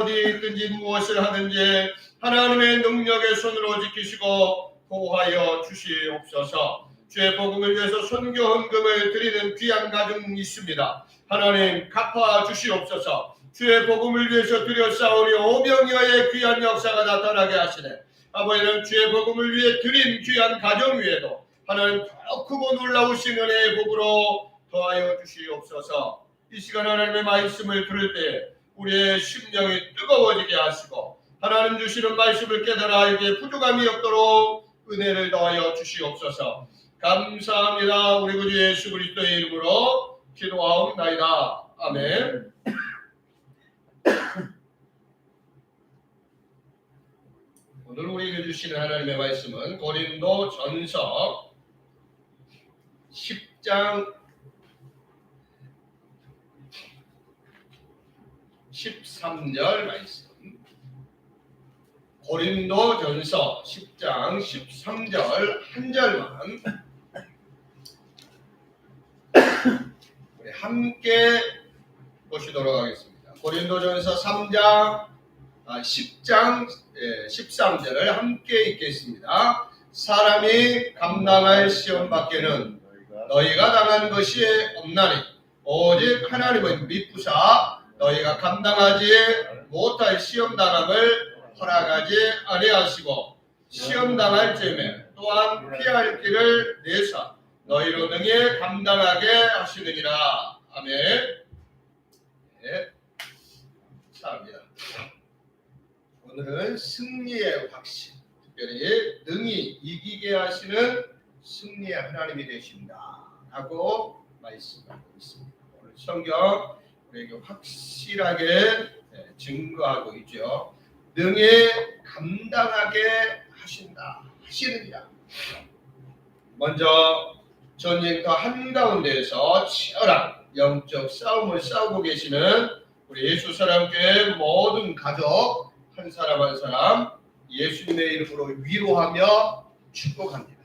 어디 있든지 무엇을 하든지 하나님의 능력의 손으로 지키시고 보호하여 주시옵소서. 주의 복음을 위해서 선교 헌금을 드리는 귀한 가정이 있습니다. 하나님 갚아 주시옵소서. 주의 복음을 위해서 드렸사오니 오병이어의 귀한 역사가 나타나게 하시네. 아버지는 주의 복음을 위해 드린 귀한 가정 위에도 하나님 더 크고 놀라우신 은혜의 복으로 더하여 주시옵소서. 이 시간 하나님의 말씀을 들을 때 우리의 심령이 뜨거워지게 하시고 하나님 주시는 말씀을 깨달아 알기에 부족함이 없도록 은혜를 더하여 주시옵소서. 감사합니다. 우리 구주 예수 그리스도의 이름으로 기도하옵나이다. 아멘. 오늘 우리에게 주시는 하나님의 말씀은 고린도 전서 10장 13절 말씀. 고린도 전서 10장 13절 한 절만 우리 함께 보시도록 하겠습니다. 고린도 전서 10장 13절을 함께 읽겠습니다. 사람이 감당할 시험 밖에는 너희가 당한 것이 없나니 오직 하나님은 미쁘사 너희가 감당하지 못할 시험 당함을 허락하지 아니하시고 시험 당할 즈음에 또한 피할 길을 내사 너희로 능히 감당하게 하시느니라. 아멘. 네. 감사합니다. 오늘은 승리의 확신, 특별히 능히 이기게 하시는 승리의 하나님이 되신다 라고 말씀하고 있습니다. 오늘 성경 우리에게 확실하게 증거하고 있죠. 능히 감당하게 하시느니라. 먼저 전쟁터 한가운데에서 치열한 영적 싸움을 싸우고 계시는 우리 예수 사람교회 모든 가족 한 사람 한 사람 예수님의 이름으로 위로하며 축복합니다.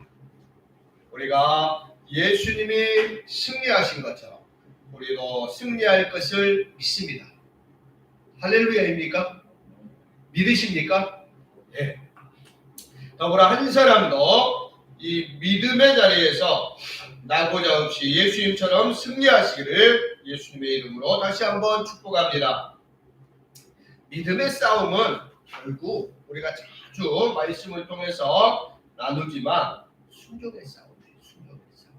우리가 예수님이 승리하신 것처럼 우리도 승리할 것을 믿습니다. 할렐루야입니까? 믿으십니까? 네. 더불어 한 사람도 이 믿음의 자리에서 나고자 없이 예수님처럼 승리하시기를 예수님의 이름으로 다시 한번 축복합니다. 믿음의 싸움은 결국 우리가 자주 말씀을 통해서 나누지만 순종의 싸움이에요. 순종의 싸움.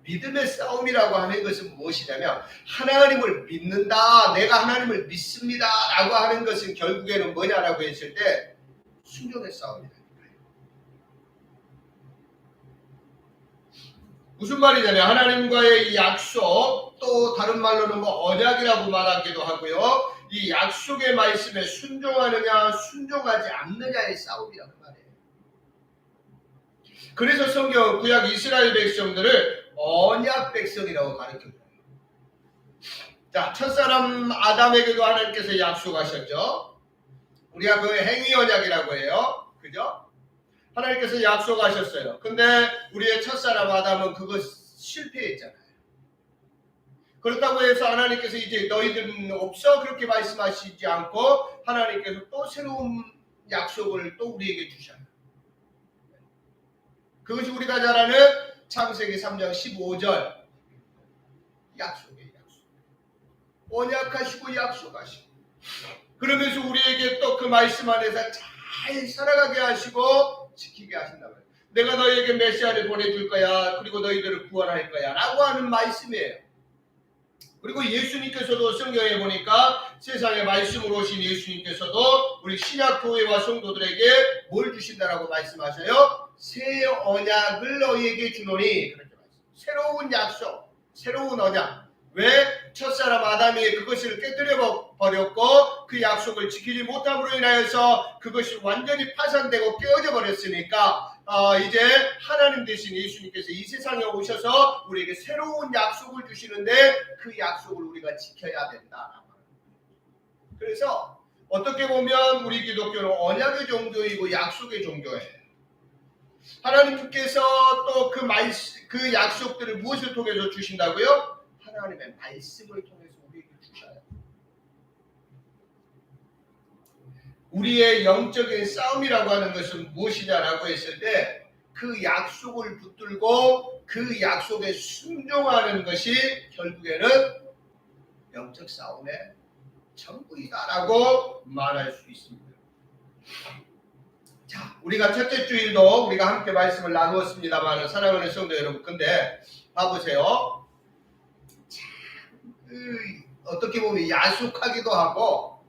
믿음의 싸움이라고 하는 것은 무엇이냐면 하나님을 믿는다, 내가 하나님을 믿습니다 라고 하는 것은 결국에는 뭐냐라고 했을 때 순종의 싸움이다. 무슨 말이냐면 하나님과의 이 약속, 또 다른 말로는 언약이라고 말하기도 하고요. 이 약속의 말씀에 순종하느냐 순종하지 않느냐의 싸움이라고 말해요. 그래서 성경 구약 이스라엘 백성들을 언약 백성이라고 가르쳐줘요. 자, 첫사람 아담에게도 하나님께서 약속하셨죠. 우리가 그 행위 언약이라고 해요. 그죠? 하나님께서 약속하셨어요. 근데 우리의 첫사람 아담은 그거 실패했잖아요. 그렇다고 해서 하나님께서 이제 너희들은 없어 그렇게 말씀하시지 않고 하나님께서 또 새로운 약속을 또 우리에게 주셔요. 그것이 우리가 잘 아는 창세기 3장 15절 약속이에요. 약속. 언약하시고 약속하시고 그러면서 우리에게 또 그 말씀 안에서 잘 살아가게 하시고 지키게 하신다고요. 내가 너희에게 메시아를 보내줄 거야. 그리고 너희들을 구원할 거야 라고 하는 말씀이에요. 그리고 예수님께서도 성경에 보니까 세상에 말씀으로 오신 예수님께서도 우리 신약교회와 성도들에게 뭘 주신다라고 말씀하셔요? 새 언약을 너희에게 주노니. 그렇게 말씀. 새로운 약속, 새로운 언약. 왜? 첫사람 아담이 그것을 깨뜨려 버렸고 그 약속을 지키지 못함으로 인하여서 그것이 완전히 파산되고 깨어져 버렸으니까 이제 하나님 대신 예수님께서 이 세상에 오셔서 우리에게 새로운 약속을 주시는데 그 약속을 우리가 지켜야 된다. 그래서 어떻게 보면 우리 기독교는 언약의 종교이고 약속의 종교예요. 하나님께서 또 그 약속들을 무엇을 통해서 주신다고요? 하나님의 말씀을 통해서 우리에게 주셔요. 우리의 영적인 싸움이라고 하는 것은 무엇이냐라고 했을 때 그 약속을 붙들고 그 약속에 순종하는 것이 결국에는 영적 싸움의 전부이다라고 말할 수 있습니다. 자, 우리가 첫째 주일도 우리가 함께 말씀을 나누었습니다만 사랑하는 성도 여러분, 근데 봐보세요. 어떻게 보면 야속하기도 하고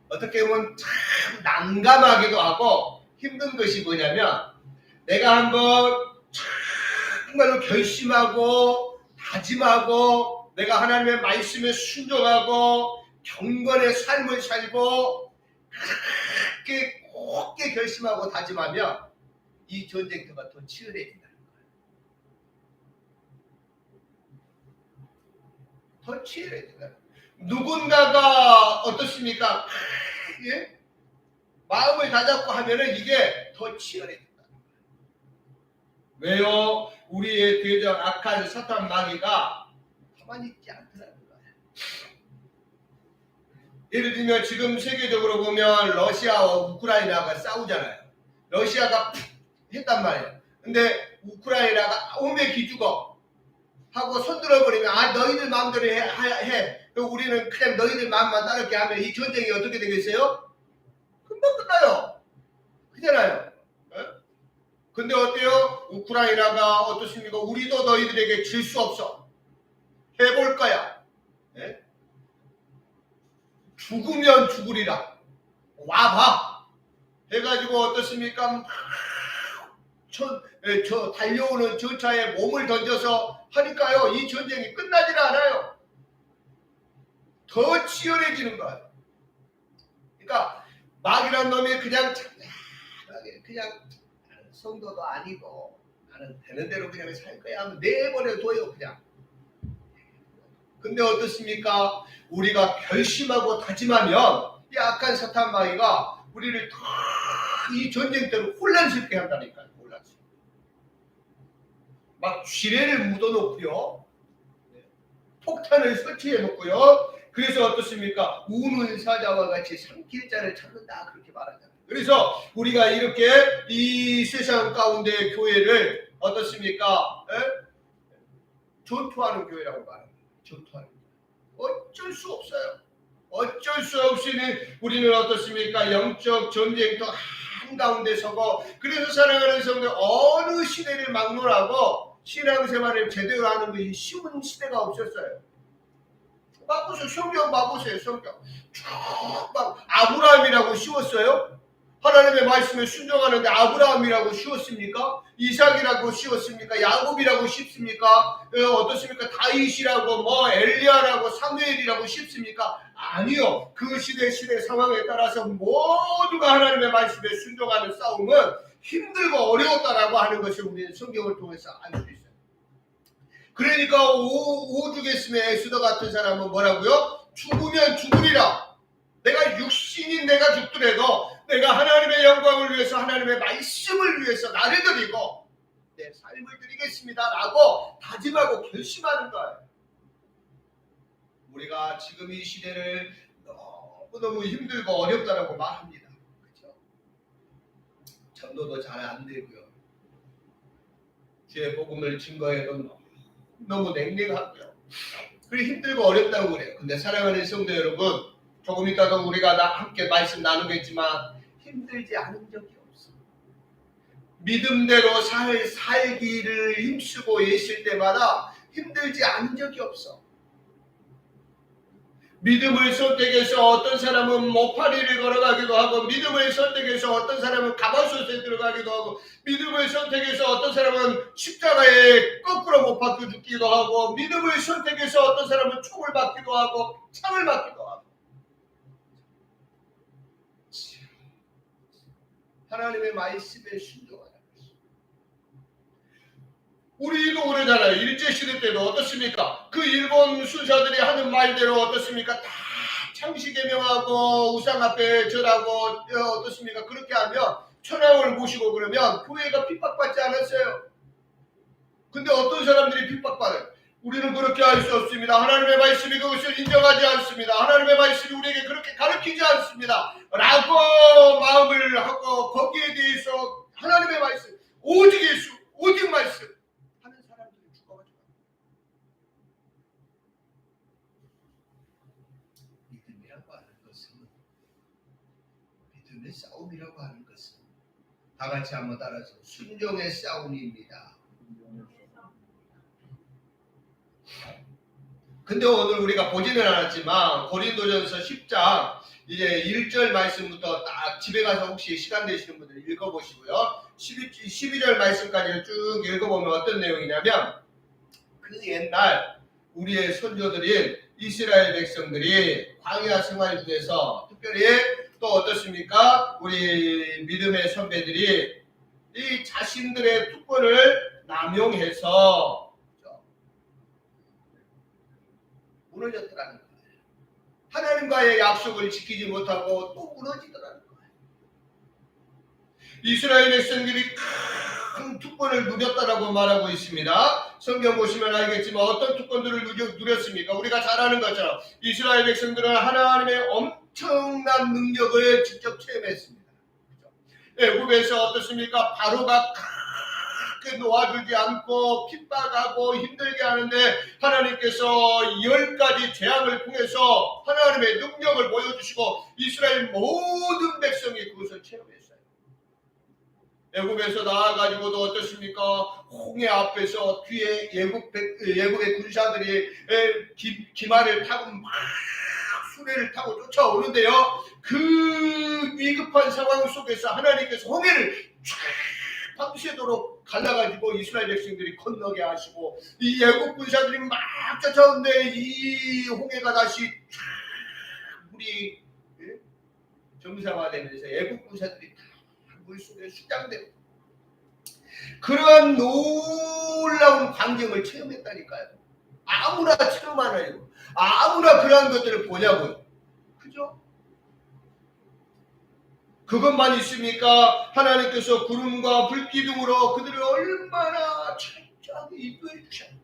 어떻게 보면 참 난감하기도 하고 힘든 것이 뭐냐면 내가 한번 정말로 결심하고 다짐하고 내가 하나님의 말씀에 순종하고 경건의 삶을 살고 그렇게 굳게 결심하고 다짐하면 이 전쟁터가 더 치열해진다는 거예요. 더 치열해진다. 누군가가 어떻습니까? 예? 마음을 다잡고 하면은 이게 더 치열해진다. 왜요? 우리의 대적 악한 사탄 마귀가 가만히 있지 않더라는 거예요. 예를 들면 지금 세계적으로 보면 러시아와 우크라이나가 싸우잖아요. 러시아가 했단 말이에요. 근데 우크라이나가 오메 기죽어 하고 손들어버리면 너희들 마음대로 해. 우리는 그냥 너희들 마음만 따르게 하면 이 전쟁이 어떻게 되겠어요? 금방 끝나요. 그잖아요. 근데 어때요? 우크라이나가 어떻습니까? 우리도 너희들에게 질 수 없어. 해볼 거야. 네? 죽으면 죽으리라. 와봐. 해가지고 어떻습니까? 저 달려오는 전차에 몸을 던져서 하니까요. 이 전쟁이 끝나질 않아요. 더 치열해지는 거예요. 그러니까 마귀란 놈이 그냥 성도도 아니고 나는 되는 대로 그냥 살 거야 하면 내버려둬요 그냥. 근데 어떻습니까? 우리가 결심하고 다짐하면 이 악한 사탄 마귀가 우리를 다 이 전쟁터로 혼란스럽게 한다니까요. 혼란스럽게. 막 지뢰를 묻어놓고요. 폭탄을 설치해놓고요. 그래서 어떻습니까? 우는 사자와 같이 삼킬 자를 찾는다 그렇게 말하잖아요. 그래서 우리가 이렇게 이 세상 가운데 교회를 어떻습니까? 전투하는 교회라고 말합니다. 전투하는 교회. 어쩔 수 없어요. 어쩔 수 없이 우리는 어떻습니까? 영적 전쟁도 한가운데 서고 그래서 사랑하는 성도 어느 시대를 막론하고 신앙생활을 제대로 하는 것이 쉬운 시대가 없었어요. 봐보세요. 성경 봐보세요. 성경. 쭉 막 아브라함이라고 쉬웠어요? 하나님의 말씀에 순종하는데 아브라함이라고 쉬웠습니까? 이삭이라고 쉬웠습니까? 야곱이라고 쉽습니까? 어떻습니까? 다윗이라고 엘리야라고 사무엘이라고 쉽습니까? 아니요. 그 시대 상황에 따라서 모두가 하나님의 말씀에 순종하는 싸움은 힘들고 어려웠다라고 하는 것을 우리는 성경을 통해서 알 수 있어요. 그러니까 오죽했으면 에스더 같은 사람은 뭐라고요? 죽으면 죽으리라. 내가 육신인 내가 죽더라도 내가 하나님의 영광을 위해서 하나님의 말씀을 위해서 나를 드리고 내 삶을 드리겠습니다 라고 다짐하고 결심하는 거예요. 우리가 지금 이 시대를 너무너무 힘들고 어렵다라고 말합니다. 그렇죠? 전도도 잘 안 되고요. 주의 복음을 증거해도 너무 냉랭하고요. 그리고 힘들고 어렵다고 그래요. 근데 사랑하는 성도 여러분, 조금 이따가 우리가 함께 말씀 나누겠지만 힘들지 않은 적이 없어. 믿음대로 살기를 힘쓰고 있을 때마다 힘들지 않은 적이 없어. 믿음을 선택해서 어떤 사람은 모파리를 걸어가기도 하고 믿음을 선택해서 어떤 사람은 가마솥에 들어가기도 하고 믿음을 선택해서 어떤 사람은 십자가에 거꾸로 못 박혀 죽기도 하고 믿음을 선택해서 어떤 사람은 총을 맞기도 하고 창을 맞기도 하고 하나님의 말씀에 순종하는 것입니다. 우리도 그러잖아요. 일제시대 때도 어떻습니까? 그 일본 순사들이 하는 말대로 어떻습니까? 다 창시개명하고 우상 앞에 절하고 어떻습니까? 그렇게 하면 천황을 모시고 그러면 교회가 핍박받지 않았어요. 근데 어떤 사람들이 핍박받아요? 우리는 그렇게 할 수 없습니다. 하나님의 말씀이 그것을 인정하지 않습니다. 하나님의 말씀이 우리에게 그렇게 가르치지 않습니다. 라고 마음을 하고 거기에 대해서 하나님의 말씀, 오직 예수, 오직 말씀 하는 사람들이 죽어가지고 믿음이라고 하는 것은, 믿음의 싸움이라고 하는 것은 다 같이 한번 따라서 순종의 싸움입니다. 근데 오늘 우리가 보지는 않았지만 고린도전서 10장 이제 1절 말씀부터 딱 집에 가서 혹시 시간 되시는 분들 읽어보시고요. 12절 말씀까지 쭉 읽어보면 어떤 내용이냐면, 그 옛날 우리의 선조들인 이스라엘 백성들이 광야 생활 중에서 특별히 또 어떻습니까? 우리 믿음의 선배들이 이 자신들의 특권을 남용해서 무너졌더라는 거예요. 하나님과의 약속을 지키지 못하고 또 무너지더라는 거예요. 이스라엘 백성들이 큰 특권을 누렸다라고 말하고 있습니다. 성경 보시면 알겠지만 어떤 특권들을 누렸습니까? 우리가 잘 아는 것처럼 이스라엘 백성들은 하나님의 엄청난 능력을 직접 체험했습니다. 애굽에서 어떻습니까? 바로가 크게 놓아주지 않고 핍박하고 힘들게 하는데 하나님께서 10가지 재앙을 통해서 하나님의 능력을 보여주시고 이스라엘 모든 백성이 그것을 체험했어요. 애굽에서 나와가지고도 어떻습니까? 홍해 앞에서 뒤에 애굽의 군사들이 기마를 타고 막 수레를 타고 쫓아오는데요. 그 위급한 상황 속에서 하나님께서 홍해를 쫙 밤새도록 갈라가지고 이스라엘 백성들이 건너게 하시고, 이 애국 군사들이 막 쫓아오는데 이 홍해가 다시 쫙 물이 정상화되면서 애국 군사들이 다 물속에 수장되고, 그러한 놀라운 광경을 체험했다니까요. 아무나 체험하나요? 아무나 그러한 것들을 보냐고요. 그죠? 그것만 있습니까? 하나님께서 구름과 불기둥으로 그들을 얼마나 철저하게 인도해 주셨어요.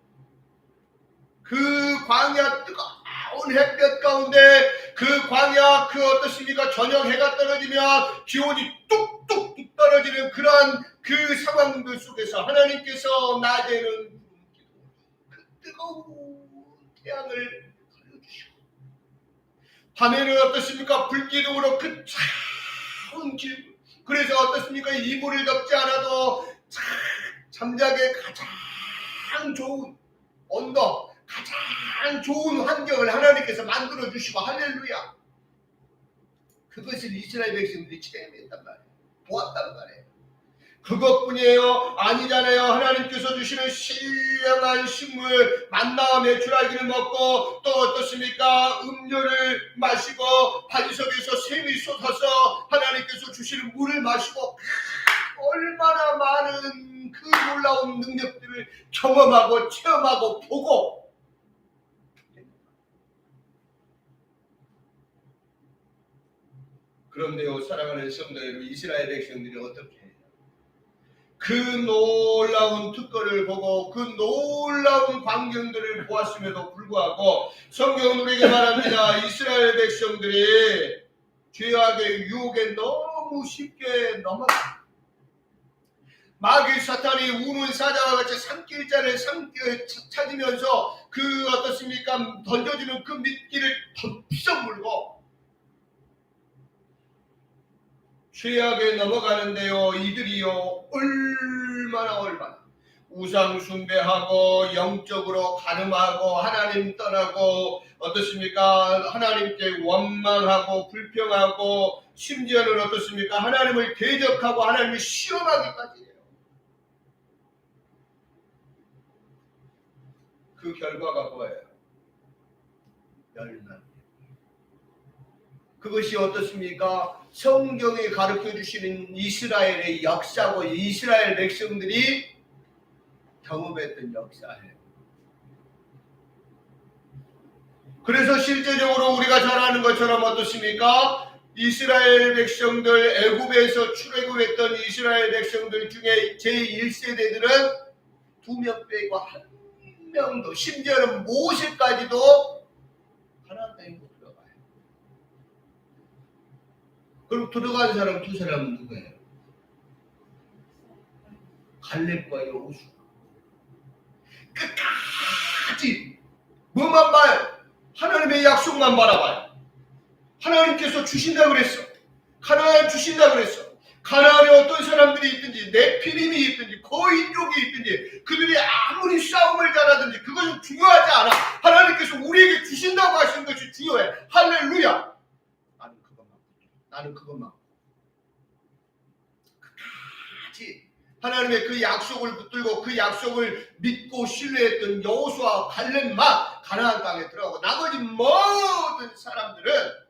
그 광야 뜨거운 햇볕 가운데, 그 광야 어떻습니까? 저녁 해가 떨어지면 기온이 뚝뚝뚝 떨어지는 그러한 그 상황들 속에서 하나님께서 낮에는 그 뜨거운 태양을 가려주시고, 밤에는 어떻습니까? 불기둥으로 그 차가운 길, 그래서 어떻습니까? 이불을 덮지 않아도 잠자기에 가장 좋은 온도, 가장 좋은 환경을 하나님께서 만들어 주시고, 할렐루야. 그것을 이스라엘 백성들이 체험했단 말이에요. 보았단 말이에요. 그것뿐이에요? 아니잖아요. 하나님께서 주시는 신령한 식물, 만나와 메추라기를 먹고, 또 어떻습니까? 음료를 마시고, 반석에서 샘이 솟아서 하나님께서 주시는 물을 마시고, 얼마나 많은 그 놀라운 능력들을 경험하고 체험하고 보고. 그런데요, 사랑하는 성도 여러분, 이스라엘 백성들이 어떻게 해요? 그 놀라운 특권을 보고 그 놀라운 광경들을 보았음에도 불구하고 성경은 우리에게 말합니다. 이스라엘 백성들이 죄악의 유혹에 너무 쉽게 넘어가. 마귀 사탄이 우는 사자와 같이 산길자를 찾으면서 그 어떻습니까? 던져주는 그 미끼를 덤벼 물고 죄악에 넘어가는데요. 이들이요 얼마나 우상 숭배하고 영적으로 가늠하고 하나님 떠나고 어떻습니까? 하나님께 원망하고 불평하고 심지어는 어떻습니까? 하나님을 대적하고 하나님을 시험하기까지 해요. 그 결과가 뭐예요? 멸망. 그것이 어떻습니까? 성경이 가르쳐 주시는 이스라엘의 역사고 이스라엘 백성들이 경험했던 역사예요. 그래서 실제적으로 우리가 잘 아는 것처럼 어떻습니까? 이스라엘 백성들, 애굽에서 출애굽했던 이스라엘 백성들 중에 제1세대들은 2명 빼고 1명도, 심지어는 모세까지도 하나님 땅에 못 들어가요. 그럼 들어간 사람 두 사람은 누구예요? 갈렙과 여호수. 끝까지 뭐만 봐요? 하나님의 약속만 바라봐요. 하나님께서 주신다 그랬어. 가나안 주신다 그랬어. 가나안에 어떤 사람들이 있든지 네피림이 있든지 거인족이 있든지 그들이 아무리 싸움을 잘하든지 그것은 중요하지 않아. 하나님께서 우리에게 주신다고 하시는 것이 중요해. 할렐루야. 나는 그것만 끝까지 하나님의 그 약속을 붙들고 그 약속을 믿고 신뢰했던 여호수아와 갈렙만 가나안 땅에 들어가고 나머지 모든 사람들은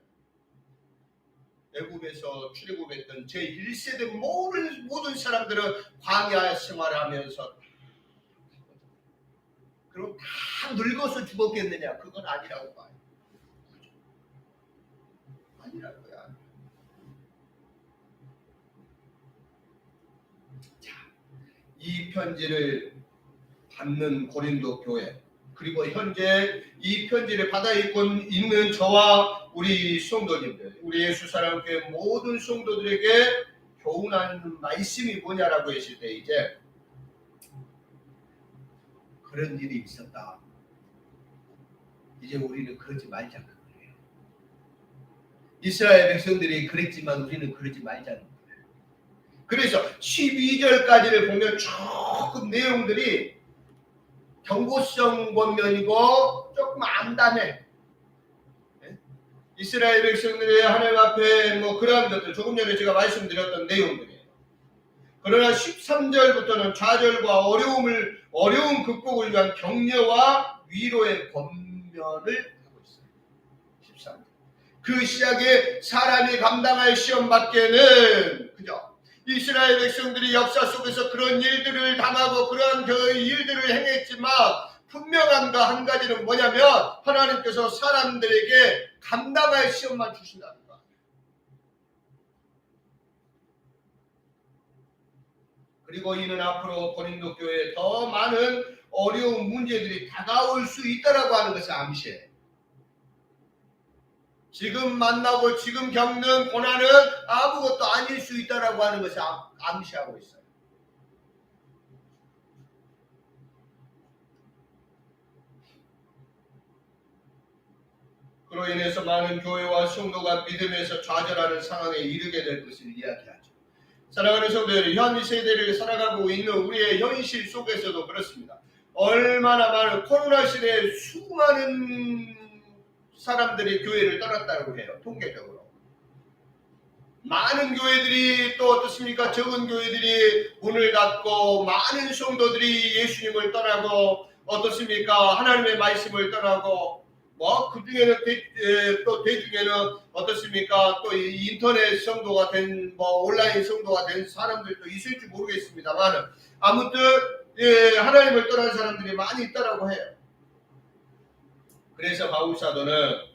애굽에서 출애굽했던 제1세대 모든 사람들은 광야 생활하면서 그럼 다 늙어서 죽었겠느냐? 그건 아니라고 봐요. 아니라고요. 자, 이 편지를 받는 고린도 교회 그리고 현재 이 편지를 받아 있는 저와 우리 성도님들, 우리 예수사랑교회 모든 성도들에게 교훈하는 말씀이 뭐냐라고 했을 때 이제 그런 일이 있었다. 이제 우리는 그러지 말자는 거예요. 이스라엘 백성들이 그랬지만 우리는 그러지 말자는 거예요. 그래서 12절까지를 보면 조금 내용들이 경고성 권면이고 조금 암담해. 이스라엘 백성들이 하나님 앞에 그러한 것들 조금 전에 제가 말씀드렸던 내용들이에요. 그러나 13절부터는 좌절과 어려움 극복을 위한 격려와 위로의 권면을 하고 있어요. 13절. 그 시작에 사람이 감당할 시험 밖에는 그죠? 이스라엘 백성들이 역사 속에서 그런 일들을 당하고 그런 그 일들을 행했지만 분명한 거 한 가지는 뭐냐면 하나님께서 사람들에게 감당할 시험만 주신다는 거. 그리고 이는 앞으로 고린도 교회에 더 많은 어려운 문제들이 다가올 수 있다라고 하는 것을 암시해요. 지금 만나고 지금 겪는 고난은 아무것도 아닐 수 있다라고 하는 것을 암시하고 있어요. 그로 인해서 많은 교회와 성도가 믿음에서 좌절하는 상황에 이르게 될 것을 이야기하죠. 사랑하는 성도들, 현 세대를 살아가고 있는 우리의 현실 속에서도 그렇습니다. 얼마나 많은 코로나 시대에 수많은 사람들이 교회를 떠났다고 해요. 통계적으로. 많은 교회들이 또 어떻습니까? 적은 교회들이 문을 닫고 많은 성도들이 예수님을 떠나고 어떻습니까? 하나님의 말씀을 떠나고 그 중에는 또 대중에는 어떻습니까? 또 인터넷 성도가 된 온라인 성도가 된 사람들도 있을지 모르겠습니다만 아무튼 하나님을 떠난 사람들이 많이 있다라고 해요. 그래서 바울 사도는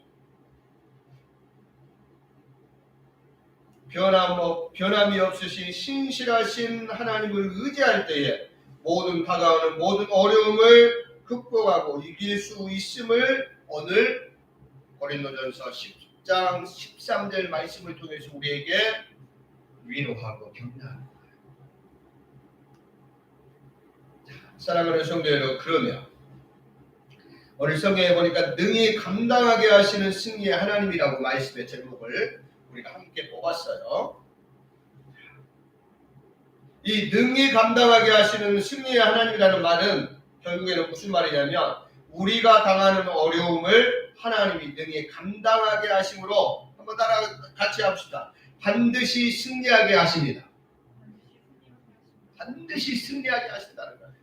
변함이 없으신 신실하신 하나님을 의지할 때에 모든 다가오는 모든 어려움을 극복하고 이길 수 있음을 오늘 고린도전서 10장 13절 말씀을 통해서 우리에게 위로하고 격려하는 거예요. 사랑하는 성도 여러분, 그러면 오늘 성경에 보니까 능히 감당하게 하시는 승리의 하나님이라고 말씀의 제목을 우리가 함께 뽑았어요. 이 능히 감당하게 하시는 승리의 하나님이라는 말은 결국에는 무슨 말이냐면 우리가 당하는 어려움을 하나님이 능히 감당하게 하심으로 한번 같이 합시다. 반드시 승리하게 하십니다. 반드시 승리하게 하신다는 거예요.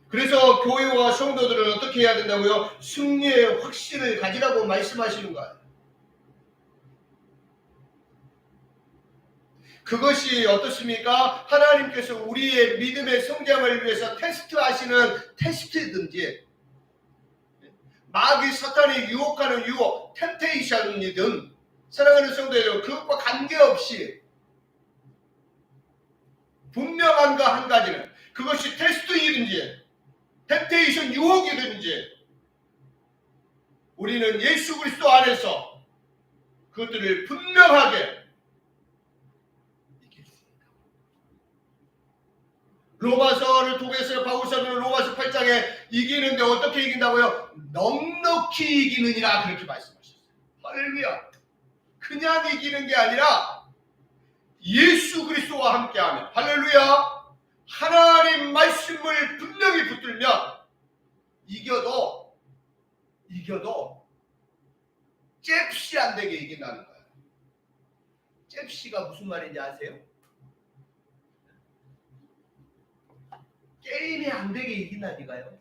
그래서 교회와 성도들은 어떻게 해야 된다고요? 승리의 확신을 가지라고 말씀하시는 거예요. 그것이 어떻습니까? 하나님께서 우리의 믿음의 성장을 위해서 테스트하시는 테스트든지 마귀 사탄이 유혹하는 유혹, 템테이션이든 사랑하는 성도 여러분, 그것과 관계없이 분명한 거 한 가지는 그것이 테스트이든지 템테이션 유혹이든지 우리는 예수 그리스도 안에서 그것들을 분명하게 이길 수 있다. 로마서를 통해서 바울사도는 로마서 8장에 이기는데 어떻게 이긴다고요? 넉넉히 이기느니라 그렇게 말씀하셨어요. 할렐루야. 그냥 이기는 게 아니라 예수 그리스도와 함께하면, 할렐루야, 하나님 말씀을 분명히 붙들면 이겨도 잽시 안 되게 이긴다는 거예요. 잽시가 무슨 말인지 아세요? 게임이 안 되게 이긴다니까요.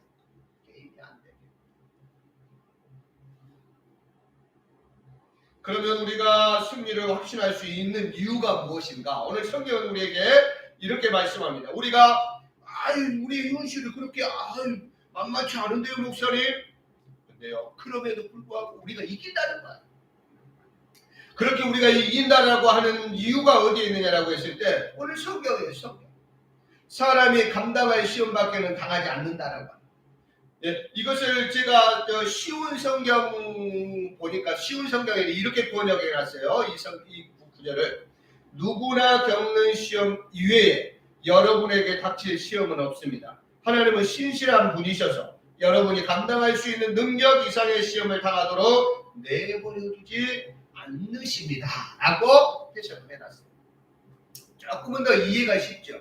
게임이 안 되게. 그러면 우리가 승리를 확신할 수 있는 이유가 무엇인가? 오늘 성경은 우리에게 이렇게 말씀합니다. 우리가 우리의 현실을 그렇게 만만치 않은데요, 목사님. 근데요, 그럼에도 불구하고 우리가 이긴다는 거야. 그렇게 우리가 이긴다라고 하는 이유가 어디에 있느냐라고 했을 때 오늘 성경이에요. 성경. 사람이 감당할 시험밖에는 당하지 않는다라고 합니다. 예, 이것을 제가 쉬운 성경 보니까 쉬운 성경에 이렇게 번역해 놨어요. 이 구절을 누구나 겪는 시험 이외에 여러분에게 닥칠 시험은 없습니다. 하나님은 신실한 분이셔서 여러분이 감당할 수 있는 능력 이상의 시험을 당하도록 내버려 두지 않으십니다. 라고 해석을 해놨습니다. 조금은 더 이해가 쉽죠.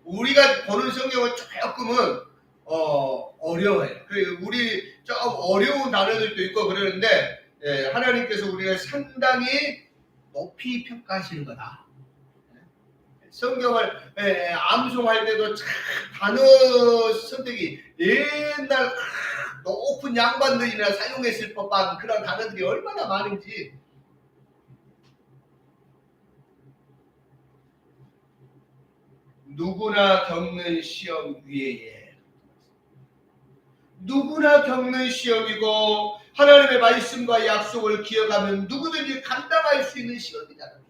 우리가 보는 성경은 조금은 어려워요. 우리 좀 어려운 단어들도 있고 그러는데 하나님께서 우리를 상당히 높이 평가하시는 거다. 성경을 암송할 때도 참 단어 선택이 옛날 높은 양반들이나 사용했을 법한 그런 단어들이 얼마나 많은지. 누구나 겪는 시험 위에 누구나 겪는 시험이고 하나님의 말씀과 약속을 기억하면 누구든지 감당할 수 있는 시험이잖아요.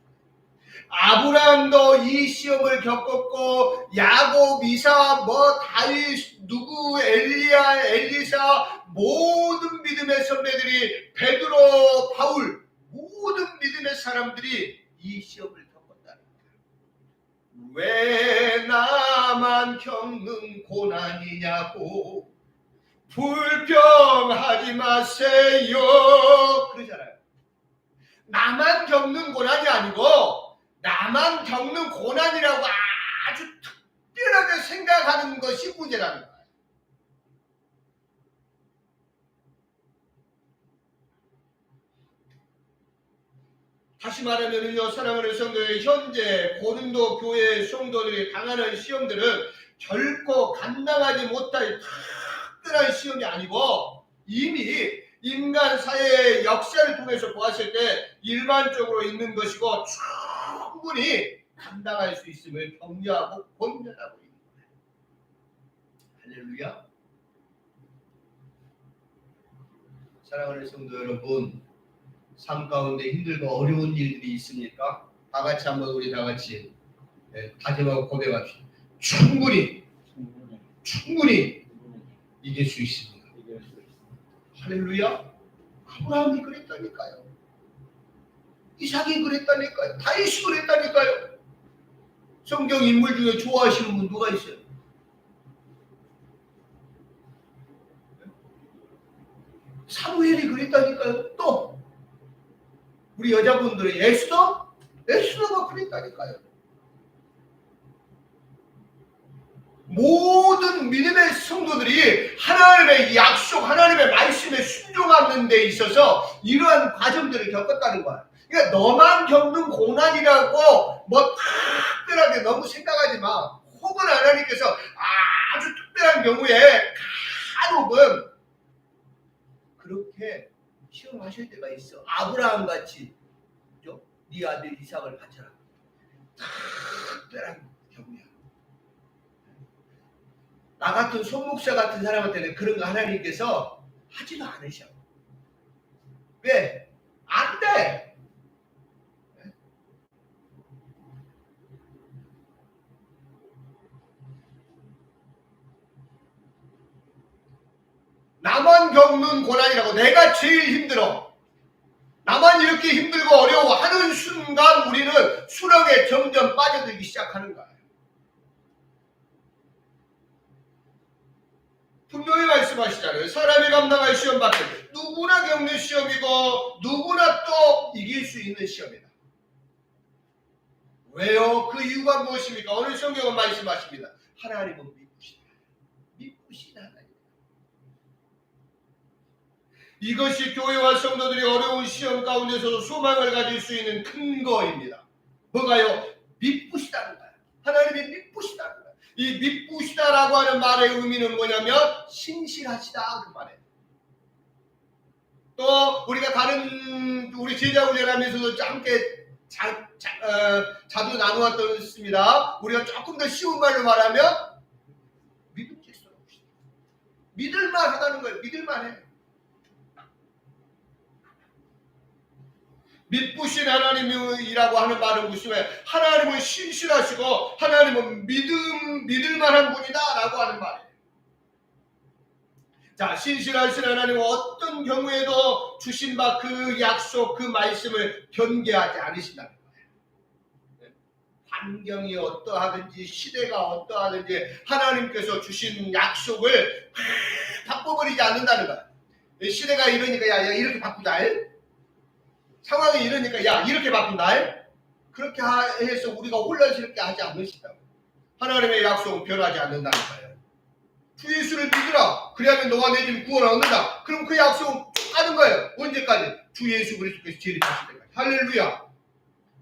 아브라함도 이 시험을 겪었고 야곱, 이삭, 다윗, 누구, 엘리야, 엘리사 모든 믿음의 선배들이 베드로, 바울 모든 믿음의 사람들이 이 시험을 겪었다는 거예요. 왜 나만 겪는 고난이냐고 불평하지 마세요 그러잖아요. 나만 겪는 고난이 아니고 나만 겪는 고난이라고 아주 특별하게 생각하는 것이 문제라는 거예요. 다시 말하면요, 사랑하는 성도의 현재 고린도 교회 성도들이 당하는 시험들은 결코 감당하지 못할 특별한 시험이 아니고 이미 인간 사회의 역사를 통해서 보았을 때 일반적으로 있는 것이고 충분히 감당할 수 있음을 격려하고 권면하고 있는 거예요. 할렐루야. 사랑하는 성도 여러분, 삶 가운데 힘들고 어려운 일들이 있습니까? 다 같이 한번 우리 다 같이 다짐하고 고백합시다. 충분히 이길 수 있습니다. 할렐루야. 아브라함이 그랬다니까요. 이삭이 그랬다니까요. 다윗이 그랬다니까요. 성경 인물 중에 좋아하시는 분 누가 있어요? 사무엘이 그랬다니까요. 또 우리 여자분들의 에스더가 그랬다니까요. 모든 믿음의 성도들이 하나님의 약속, 하나님의 말씀에 순종하는 데 있어서 이러한 과정들을 겪었다는 거야. 그러니까 너만 겪는 고난이라고 특별하게 너무 생각하지 마. 혹은 하나님께서 아주 특별한 경우에 간혹은 그렇게 시험하실 때가 있어. 아브라함 같이, 그죠? 네 아들 이삭을 바쳐라. 특별한 경우야. 나 같은 손목사 같은 사람한테는 그런 거 하나님께서 하지도 않으셔. 왜? 안 돼. 나만 겪는 고난이라고 내가 제일 힘들어. 나만 이렇게 힘들고 어려워하는 순간 우리는 수렁에 점점 빠져들기 시작하는 거예요. 분명히 말씀하시잖아요. 사람이 감당할 시험 밖에 누구나 겪는 시험이고 누구나 또 이길 수 있는 시험이다. 왜요? 그 이유가 무엇입니까? 오늘 성경은 말씀하십니다. 하나님은 미쁘시다. 미쁘신 하나님. 이것이 교회와 성도들이 어려운 시험 가운데서도 소망을 가질 수 있는 근거입니다. 뭐가요? 미쁘시다는 거예요. 하나님이 미쁘시다는 거예요. 이 미쁘시다라고 하는 말의 의미는 뭐냐면 신실하시다 그 말이에요. 또 우리가 다른 우리 제자 훈련하면서도 함께 자주 나누었습니다. 우리가 조금 더 쉬운 말로 말하면 믿음직스러우시다. 믿을만하다는 거예요. 믿을만해. 미쁘신 하나님이라고 하는 말은 무슨 말이에요? 하나님은 신실하시고 하나님은 믿을만한 분이다라고 하는 말이에요. 자, 신실하신 하나님은 어떤 경우에도 주신 바 그 약속, 그 말씀을 변개하지 않으신다는 거예요. 환경이 어떠하든지 시대가 어떠하든지 하나님께서 주신 약속을 바꿔버리지 않는다는 거예요. 시대가 이러니까 야 이렇게 바꾸자. 상황이 이러니까 야 이렇게 바꾼다. 그렇게 해서 우리가 혼란스럽게 하지 않으시다고. 하나님의 약속은 변하지 않는다는 거예요. 주 예수를 믿으라. 그래야면 너와 내 집이 구원을 얻는다. 그럼 그 약속은 쭉 가는 거예요. 언제까지? 주 예수 그리스도께서 재림하실 때까지. 할렐루야.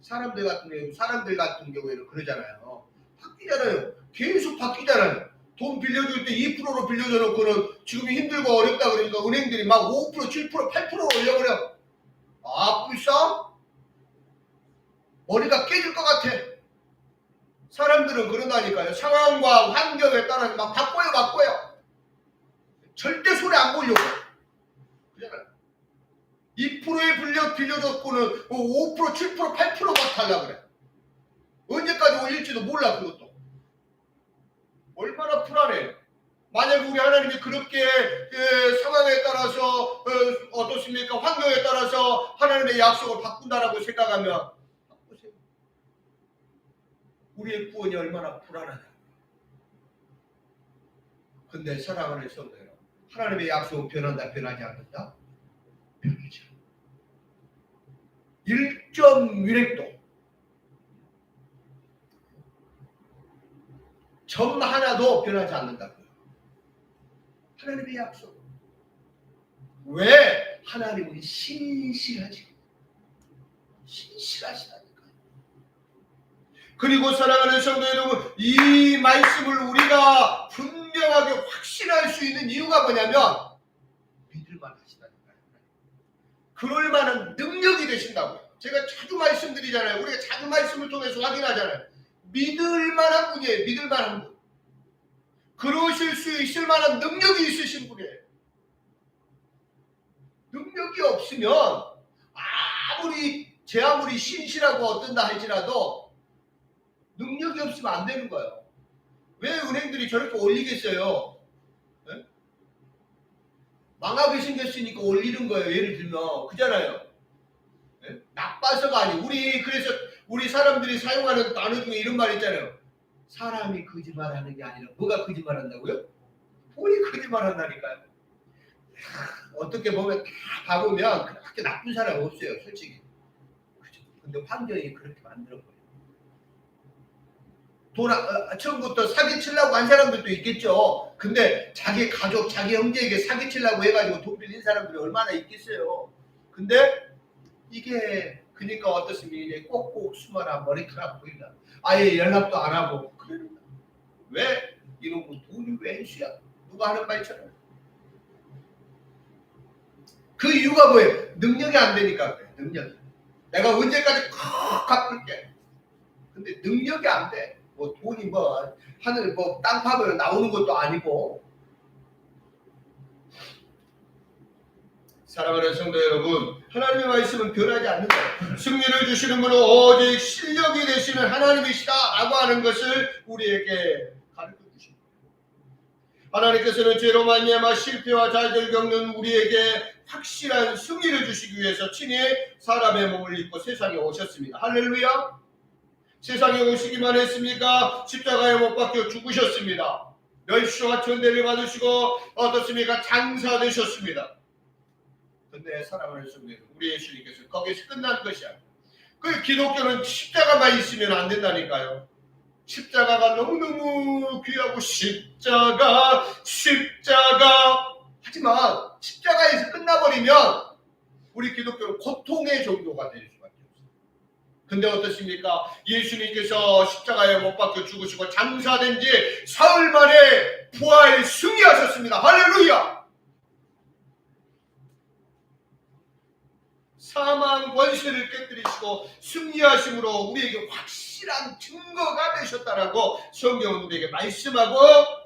사람들 같은 경우에는 그러잖아요. 바뀌잖아요. 계속 바뀌잖아요. 돈 빌려줄 때 2%로 빌려줘 놓고는 지금 힘들고 어렵다 그러니까 은행들이 막 5%, 7%, 8% 올려버려. 아, 불쌍? 머리가 깨질 것 같아. 사람들은 그런다니까요. 상황과 환경에 따라서 막 바꿔요. 절대 손에 안 보려고. 그잖아요. 2%에 빌려줬고는 5%, 7%, 8%막 하려고 그래. 언제까지 올릴지도 몰라, 그것도. 얼마나 불안해요. 만약 우리 하나님이 그렇게 상황에 따라서 어떻습니까? 환경에 따라서 하나님의 약속을 바꾼다라고 생각하면 바꾸세요. 우리의 구원이 얼마나 불안하냐. 근데 사랑하는 성도 여러분, 하나님의 약속은 변한다, 변하지 않는다? 변하지 않는다. 1.1획도 점 하나도 변하지 않는다고요. 하나님의 약속. 왜? 하나님은 신실하지. 신실하시다니까요. 그리고 사랑하는 성도 여러분, 이 말씀을 우리가 분명하게 확신할 수 있는 이유가 뭐냐면 믿을만 하시다니까요. 그럴 만한 능력이 되신다고요. 제가 자주 말씀드리잖아요. 우리가 자주 말씀을 통해서 확인하잖아요. 믿을 만한 분이에요. 믿을 만한 분. 그러실 수 있을 만한 능력이 있으신 분이에요. 능력이 없으면 아무리 신실하고 어떤다 할지라도 능력이 없으면 안 되는 거예요. 왜 은행들이 저렇게 올리겠어요? 네? 망하게 생겼으니까 올리는 거예요. 예를 들면 그잖아요. 네? 나빠서가 아니고 그래서 우리 사람들이 사용하는 단어 중에 이런 말 있잖아요. 사람이 거짓말하는 게 아니라 뭐가 거짓말한다고요? 돈이 거짓말한다니까요. 어떻게 보면 다 봐보면 그렇게 나쁜 사람 없어요, 솔직히. 그죠? 근데 환경이 그렇게 만들어버려요. 처음부터 사기치려고 한 사람들도 있겠죠. 근데 자기 가족, 자기 형제에게 사기치려고 해가지고 돈 빌린 사람들이 얼마나 있겠어요. 근데 이게 그러니까 어떻습니까? 꼭꼭 숨어라, 머리카락 보인다. 아예 연락도 안 하고 그러니까. 왜? 이놈은 돈이 왜 수야? 누가 하는 말처럼. 그 이유가 뭐예요? 능력이 안 되니까 그래. 능력이. 내가 언제까지 콕 갚을게. 근데 능력이 안 돼. 뭐 돈이 하늘에 땅 파면 나오는 것도 아니고. 사랑하는 성도 여러분, 하나님의 말씀은 변하지 않는다. 승리를 주시는 분은 오직 실력이 되시는 하나님이시다 라고 하는 것을 우리에게 가르쳐 주십니다. 하나님께서는 죄로 말미암아 실패와 좌절을 겪는 우리에게 확실한 승리를 주시기 위해서 친히 사람의 몸을 입고 세상에 오셨습니다. 할렐루야. 세상에 오시기만 했습니까? 십자가에 못 박혀 죽으셨습니다. 멸시와 천대를 받으시고 어떻습니까? 장사되셨습니다. 근데 사랑하는 성도 여러분, 우리 예수님께서 거기서 끝난 것이 아니에요. 그 기독교는 십자가만 있으면 안 된다니까요. 십자가가 너무너무 귀하고 십자가 하지만 십자가에서 끝나버리면 우리 기독교는 고통의 종교가 될 수밖에 없어요. 근데 어떻습니까? 예수님께서 십자가에 못 박혀 죽으시고 장사된 지 사흘 만에 부활 승리하셨습니다. 할렐루야. 사망 권세를 깨뜨리시고 승리하심으로 우리에게 확실한 증거가 되셨다라고 성경은 우리에게 말씀하고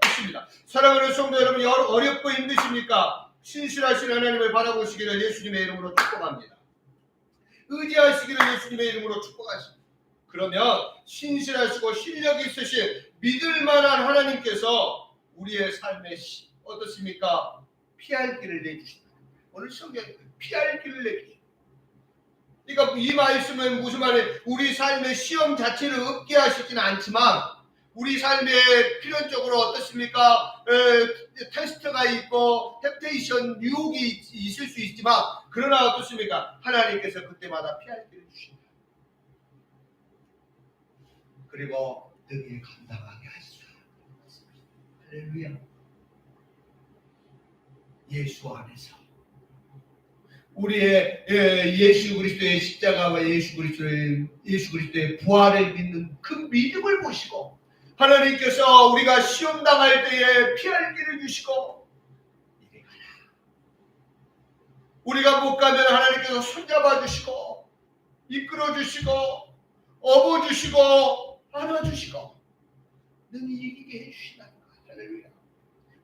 있습니다. 사랑하는 성도 여러분, 어렵고 힘드십니까? 신실하신 하나님을 바라보시기를 예수님의 이름으로 축복합니다. 의지하시기를 예수님의 이름으로 축복하십니다. 그러면 신실하시고 실력이 있으신 믿을만한 하나님께서 우리의 삶에 어떻습니까? 피할 길을 내주신다. 오늘 성경에 피할 길을 내주신다. 그러니까 이 말씀은 무슨 말이에요? 우리 삶의 시험 자체를 없게 하시지는 않지만 우리 삶에 필연적으로 어떻습니까? 테스트가 있고 템테이션, 유혹이 있을 수 있지만 그러나 어떻습니까? 하나님께서 그때마다 피할 길을 주신다. 그리고 능히 감당하게 하시라. 할렐루야. 예수 안에서 우리의 예수 그리스도의 십자가와 예수 그리스도의 부활을 믿는 그 믿음을 보시고 하나님께서 우리가 시험 당할 때에 피할 길을 주시고 이리 가라. 우리가 못 가면 하나님께서 손잡아 주시고 이끌어 주시고 업어 주시고 안아 주시고 능히 이기게 해 주시나이다. 할렐루야.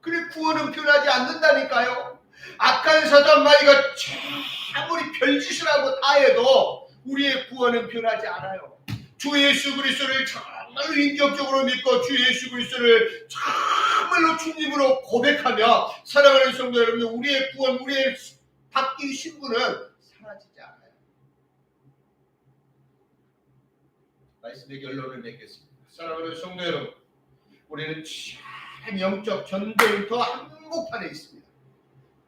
그래 구원은 변하지 않는다니까요. 악한 사단 마귀가 아무리 별짓을 하고 다 해도 우리의 구원은 변하지 않아요. 주 예수 그리스도를 정말로 인격적으로 믿고 주 예수 그리스도를 정말로 주님으로 고백하며 사랑하는 성도 여러분, 우리의 구원, 우리의 바뀐 신분은 사라지지 않아요. 말씀의 결론을 맺겠습니다. 사랑하는 성도 여러분, 우리는 참 영적 전쟁터 한복판에 있습니다.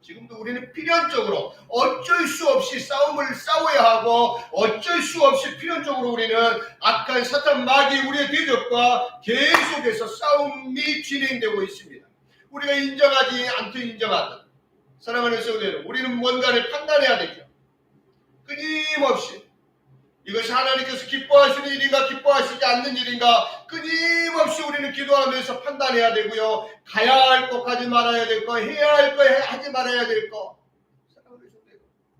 지금도 우리는 필연적으로 어쩔 수 없이 싸움을 싸워야 하고 어쩔 수 없이 필연적으로 우리는 악한 사탄 마귀 우리의 대적과 계속해서 싸움이 진행되고 있습니다. 우리가 인정하지 않든 인정하든 사랑하는 성도 여러분, 우리는 뭔가를 판단해야 되죠. 끊임없이 이것이 하나님께서 기뻐하시는 일인가 기뻐하시지 않는 일인가 끊임없이 우리는 기도하면서 판단해야 되고요. 가야 할 것 가지 말아야 될 거, 해야 할 거 하지 말아야 될 거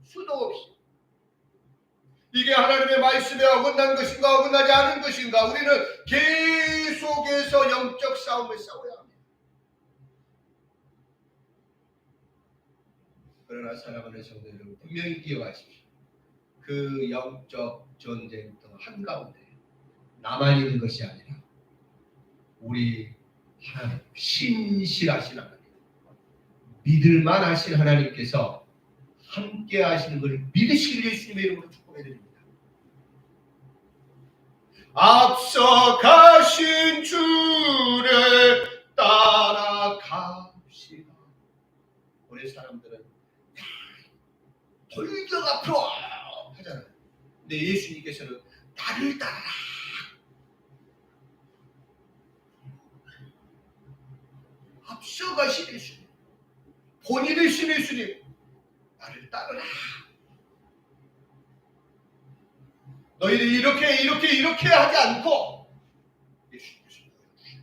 수도 없이 이게 하나님의 말씀에 어긋난 것인가 어긋나지 않은 것인가 우리는 계속해서 영적 싸움을 싸워야 합니다. 그러나 사랑하는 성도 여러분, 분명히 기억하십시오. 그 영적 전쟁터 한가운데 나만 있는 것이 아니라 우리 하나님, 신실하신 하나님, 믿을만 하신 하나님께서 함께 하시는 것을 믿으시길 예수님의 이름으로 축복해드립니다. 앞서 가신 주를 따라갑시다. 우리 사람들은 돌격 앞으로 하잖아요. 근데 예수님께서는 나를 따라라. 앞서가신 예수님, 본인이신 예수님, 나를 따르라. 너희들이 이렇게 하지 않고 예수님께서 보여주시오.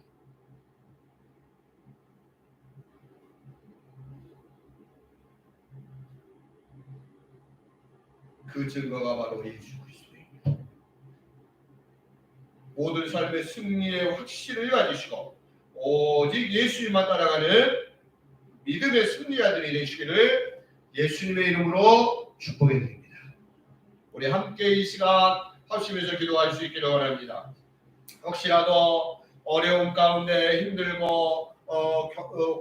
그 증거가 바로 예수 그리스도입니다. 모든 삶의 승리의 확신을 가지시고 오직 예수님만 따라가는 믿음의 승리자들이 되시기를 예수님의 이름으로 축복해 드립니다. 우리 함께 이 시간 합심해서 기도할 수 있기를 원합니다. 혹시라도 어려움 가운데 힘들고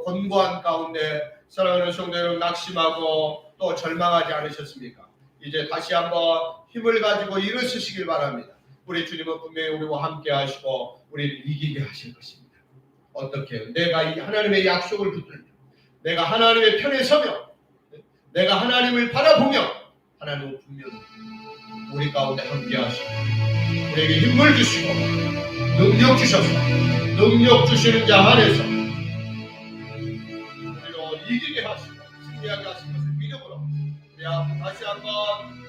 곤고한 가운데 사랑하는 성도 여러분 낙심하고 또 절망하지 않으셨습니까? 이제 다시 한번 힘을 가지고 일어서시길 바랍니다. 우리 주님은 분명히 우리와 함께 하시고 우리를 이기게 하실 것입니다. 어떻게? 내가 이 하나님의 약속을 붙들며 내가 하나님의 편에 서며 내가 하나님을 바라보며 하나님은 분명히 우리 가운데 함께 하시고 우리에게 힘을 주시고 능력 주셔서 능력 주시는 자 안에서 우리로 이기게 하시고 승리하게 하실 것을 믿음으로 우리 다시 한번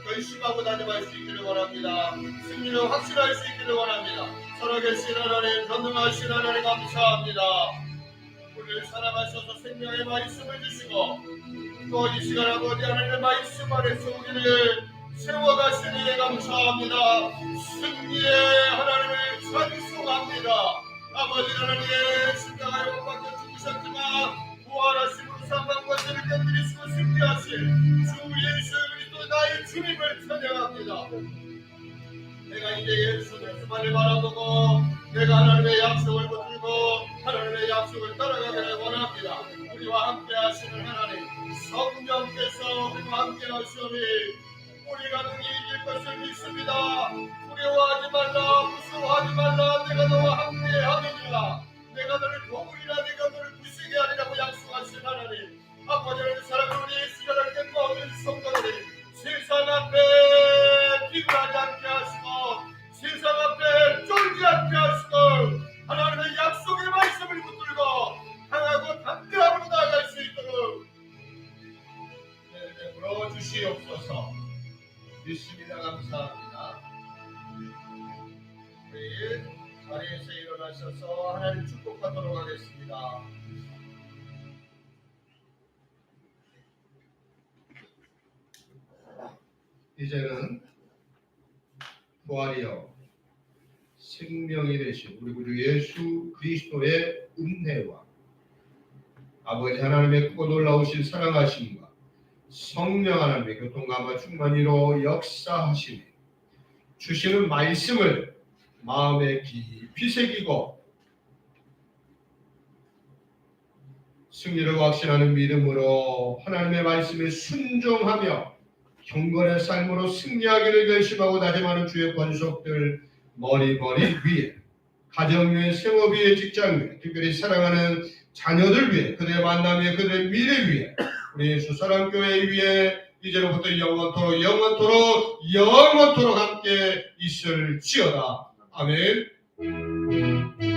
결심하고 다짐할 수 있기를 원합니다. 승리는 확신할 수 있기를 원합니다. 살아계신 하나님, 전능하신 하나님 감사합니다. 우리를 사랑하셔서 생명의 말씀을 주시고 또 이 시간 아버지 하나님의 말씀 안에서 우리를 세워가시니 감사합니다. 승리의 하나님을 찬송합니다. 아버지 하나님의 십자가에 못 박혀 죽으셨지만 부활하심으로 사망과 죄를 깨뜨리시고 승리하신 주 예수 그리스도 나의 주님을 찬양합니다. 내가 이제 예수 그리스도만을 바라보고 내가 하나님의 약속을 붙들고 하나님의 약속을 따라가기를 원합니다. 우리와 함께 하시는 하나님 성령께서 우리와 함께 하시오니 우리가 능히 이길 것을 믿습니다. 두려워하지 말라, 무서워하지 말라. 내가 너와 함께 하느니라. 내가 너를 도우리라. 내가 너를 부시게 하리라고 약속하신 하나님, 아버지 하나님 사랑으로 우리 시간을 모든 성도들이 세상 앞에 비굴하지 않게 하시고 세상 앞에 쫄지 않게 하시고 하나님의 약속의 말씀을 붙들고 강하고 담대함으로 나아갈 수 있도록 내버려 주시옵소서. 믿습니다. 감사합니다. 우리 자리에서 일어나셔서 하나님 축복하도록 하겠습니다. 이제는 부활이여 생명이 되신 우리 구주 예수 그리스도의 은혜와 아버지 하나님의 크고 놀라우신 사랑하심과 성령 하나님의 교통감과 충만히로 역사하시니 주시는 말씀을 마음에 깊이 새기고 승리를 확신하는 믿음으로 하나님의 말씀에 순종하며 경건의 삶으로 승리하기를 결심하고 다짐하는 주의 권속들 머리머리 위에 가정 위에 생업 위에 직장 위에 특별히 사랑하는 자녀들 위에 그들의 만남 위에 그들의 미래 위에 우리 예수 사랑교회 위에 이제로부터 영원토록 함께 있을지어다. 아멘.